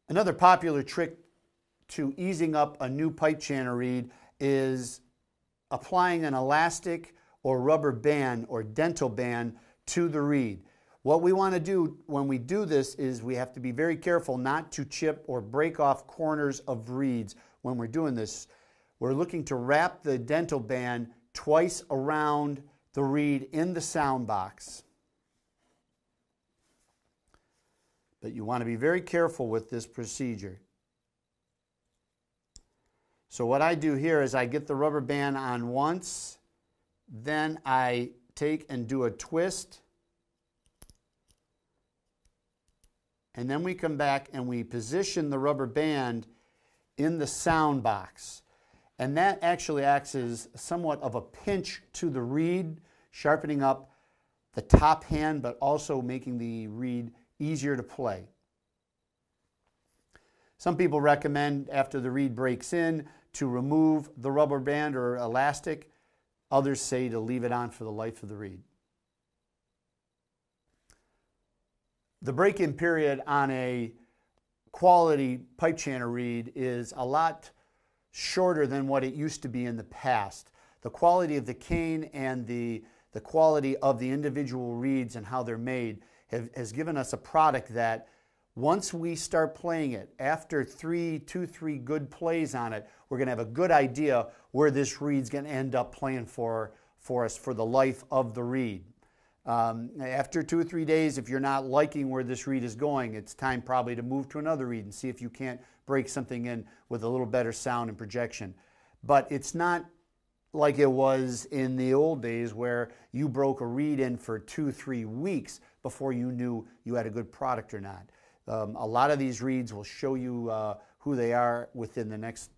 Another popular trick to easing up a new pipe chanter reed is applying an elastic or rubber band or dental band to the reed. What we want to do when we do this is we have to be very careful not to chip or break off corners of reeds when we're doing this. We're looking to wrap the dental band twice around the reed in the sound box. But you want to be very careful with this procedure. So what I do here is I get the rubber band on once, then I take and do a twist, and then we come back and we position the rubber band in the sound box. And that actually acts as somewhat of a pinch to the reed, sharpening up the top hand, but also making the reed easier to play. Some people recommend after the reed breaks in to remove the rubber band or elastic. Others say to leave it on for the life of the reed. The break-in period on a quality pipe chanter reed is a lot shorter than what it used to be in the past. The quality of the cane and the quality of the individual reeds and how they're made has given us a product that once we start playing it, after three good plays on it, we're going to have a good idea where this reed's going to end up playing for us for the life of the reed. After 2 or 3 days, if you're not liking where this reed is going, it's time probably to move to another reed and see if you can't break something in with a little better sound and projection. But it's not like it was in the old days where you broke a reed in for 2-3 weeks before you knew you had a good product or not. A lot of these reeds will show you who they are within the next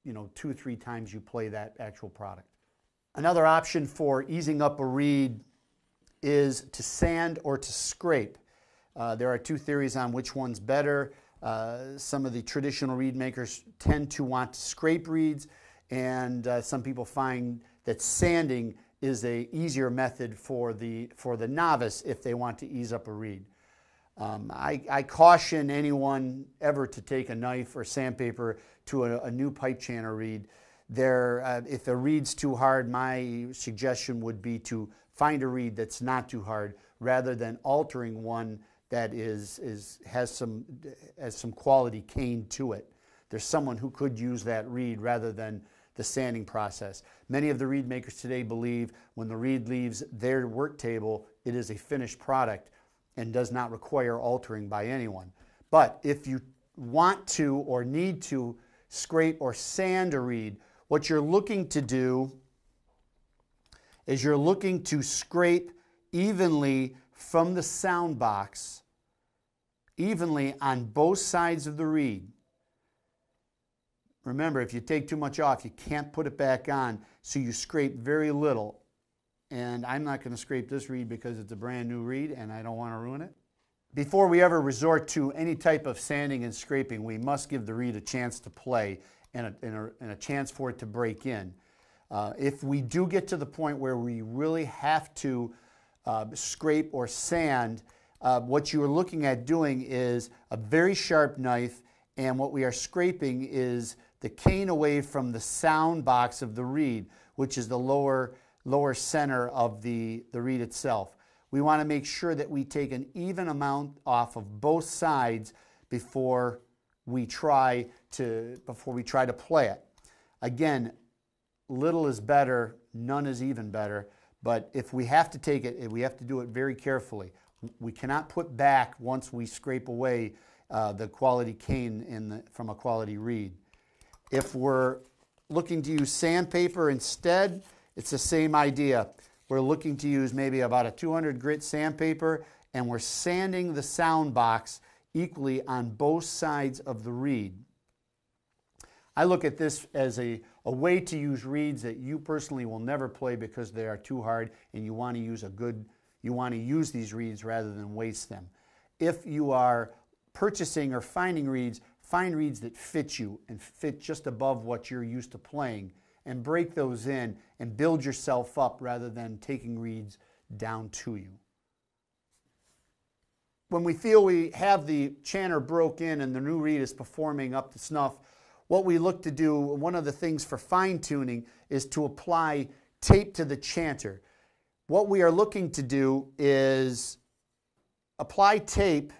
2-3 times you play that actual product. Another option for easing up a reed is to sand or to scrape. There are 2 theories on which one's better. Some of the traditional reed makers tend to want to scrape reeds, and some people find that sanding is an easier method for the novice if they want to ease up a reed. I caution anyone ever to take a knife or sandpaper to a new pipe chanter reed. If a reed's too hard, my suggestion would be to find a reed that's not too hard rather than altering one that has some quality cane to it. There's someone who could use that reed rather than the sanding process. Many of the reed makers today believe when the reed leaves their work table, it is a finished product and does not require altering by anyone. But if you want to or need to scrape or sand a reed, what you're looking to do is you're looking to scrape evenly from the sound box, evenly on both sides of the reed. Remember, if you take too much off, you can't put it back on, so you scrape very little. And I'm not going to scrape this reed because it's a brand new reed and I don't want to ruin it. Before we ever resort to any type of sanding and scraping, we must give the reed a chance to play and a chance for it to break in. If we do get to the point where we really have to scrape or sand, what you are looking at doing is a very sharp knife, and what we are scraping is the cane away from the sound box of the reed, which is the lower center of the reed itself. We want to make sure that we take an even amount off of both sides before we try to play it. Again, little is better, none is even better, but if we have to take it, we have to do it very carefully. We cannot put back once we scrape away the quality cane from a quality reed. If we're looking to use sandpaper instead, it's the same idea. We're looking to use maybe about a 200 grit sandpaper, and we're sanding the sound box equally on both sides of the reed. I look at this as a way to use reeds that you personally will never play because they are too hard, and you want to use these reeds rather than waste them. If you are purchasing or finding reeds, find reeds that fit you and fit just above what you're used to playing, and break those in and build yourself up rather than taking reeds down to you. when we feel we have the chanter broke in and the new reed is performing up to snuff, what we look to do, one of the things for fine tuning, is to apply tape to the chanter. What we are looking to do is apply tape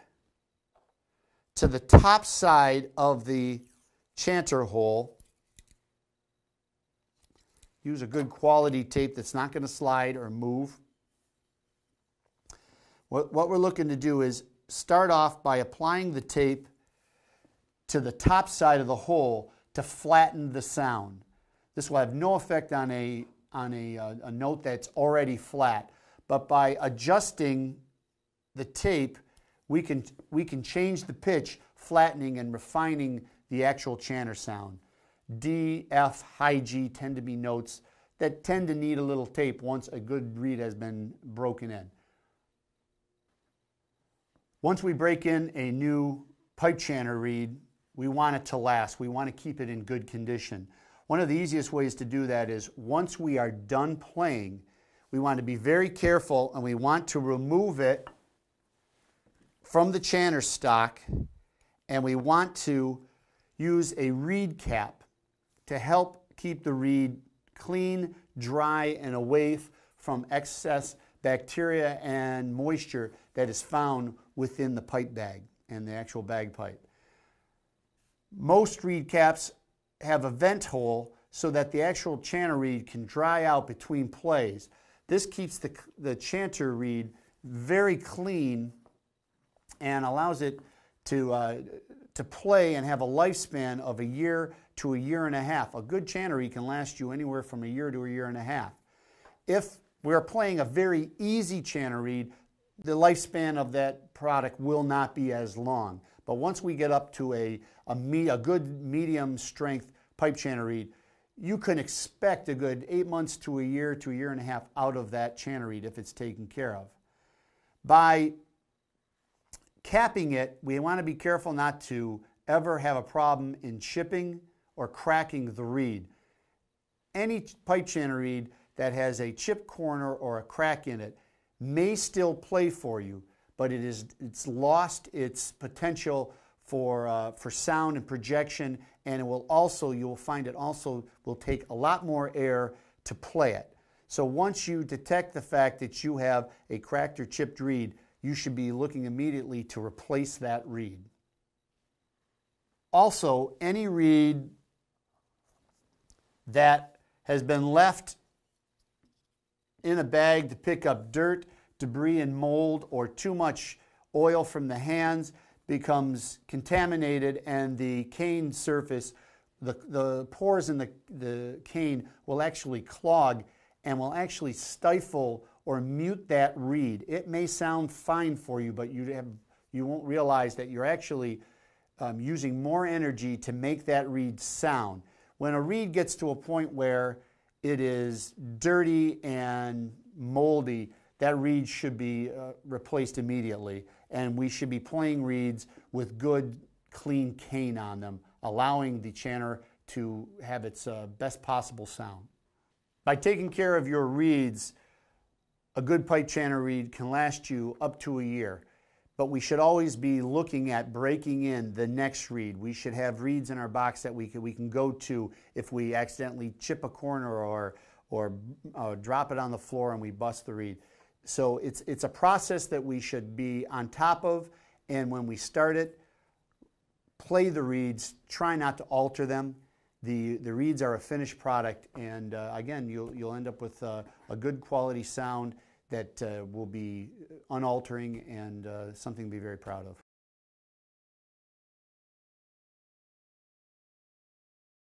to the top side of the chanter hole. Use a good quality tape that's not going to slide or move. What we're looking to do is start off by applying the tape to the top side of the hole to flatten the sound. This will have no effect on a note that's already flat, but by adjusting the tape, we can change the pitch, flattening and refining the actual chanter sound. D, F, high G tend to be notes that tend to need a little tape once a good reed has been broken in. Once we break in a new pipe chanter reed, we want it to last. We want to keep it in good condition. One of the easiest ways to do that is once we are done playing, we want to be very careful and we want to remove it from the chanter stock, and we want to use a reed cap to help keep the reed clean, dry, and away from excess bacteria and moisture that is found within the pipe bag and the actual bagpipe. Most reed caps have a vent hole so that the actual chanter reed can dry out between plays. This keeps the chanter reed very clean and allows it to play and have a lifespan of a year to a year and a half. A good chanter reed can last you anywhere from a year to a year and a half. If we're playing a very easy chanter reed, the lifespan of that product will not be as long. But once we get up to a good medium strength pipe chanter reed, you can expect a good 8 months to a year and a half out of that chanter reed if it's taken care of. By capping it, we want to be careful not to ever have a problem in chipping or cracking the reed. Any pipe chanter reed that has a chip corner or a crack in it may still play for you, but it's lost its potential for sound and projection, and it will also, you will find it also will take a lot more air to play it. So once you detect the fact that you have a cracked or chipped reed, you should be looking immediately to replace that reed. Also, any reed that has been left in a bag to pick up dirt, debris, and mold, or too much oil from the hands becomes contaminated, and the cane surface, the pores in the cane will actually clog and will actually stifle or mute that reed. It may sound fine for you, but you won't realize that you're actually using more energy to make that reed sound. When a reed gets to a point where it is dirty and moldy, that reed should be replaced immediately, and we should be playing reeds with good, clean cane on them, allowing the chanter to have its best possible sound. By taking care of your reeds, a good pipe chanter reed can last you up to a year, but we should always be looking at breaking in the next reed. We should have reeds in our box that we can go to if we accidentally chip a corner or drop it on the floor and we bust the reed. So it's a process that we should be on top of, and when we start it, play the reeds, try not to alter them. The reeds are a finished product, and again, you'll end up with a good quality sound that will be unaltering and something to be very proud of.